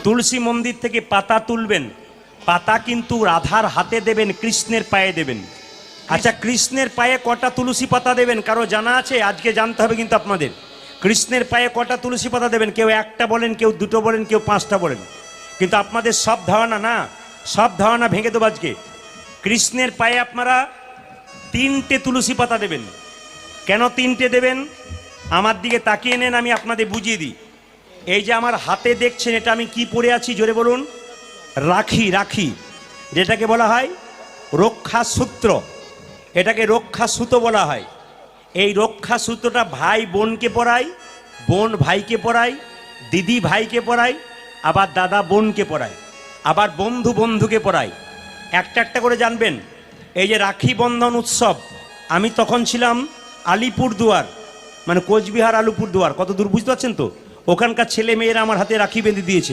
তুলসী মন্দির থেকে পাতা তুলবেন, পাতা কিন্তু রাধার হাতে দেবেন, কৃষ্ণের পায়ে দেবেন। আচ্ছা, কৃষ্ণের পায়ে কটা তুলসী পাতা দেবেন কারো জানা আছে? আজকে জানতে হবে কিন্তু আপনাদের। কৃষ্ণের পায়ে কটা তুলসী পাতা দেবেন? কেউ একটা বলেন, কেউ দুটো বলেন, কেউ পাঁচটা বলেন। কিন্তু আপনাদের সব ধারণা না, সব ধারণা ভেঙে দেবো আজকে। কৃষ্ণের পায়ে আপনারা 3টে তুলসী পাতা দেবেন। কেন 3টে দেবেন? আমার দিকে তাকিয়ে নেন, আমি আপনাদের বুঝিয়ে দিই। এই যে আমার হাতে দেখছেন, এটা আমি কি পরে আছি জোরে বলুন? রাখি। রাখি যেটাকে বলা হয় রক্ষা সূত্র, এটাকে রক্ষা সুতো বলা হয়। এই রক্ষা সূত্রটা ভাই বোনকে পরায়, বোন ভাইকে পরায়, দিদি ভাইকে পরায়, আবার দাদা বোনকে পরায়, আবার বন্ধু বন্ধুকে পরায়। একটা একটা করে জানবেন। এই যে রাখি বন্ধন উৎসব, আমি তখন ছিলাম আলিপুরদুয়ার, মানে কোচবিহার আলিপুরদুয়ার, কত দূর বুঝতে পারছেন তো? ওখানকার ছেলে মেয়েরা আমার হাতে রাখি বেঁধে দিয়েছে।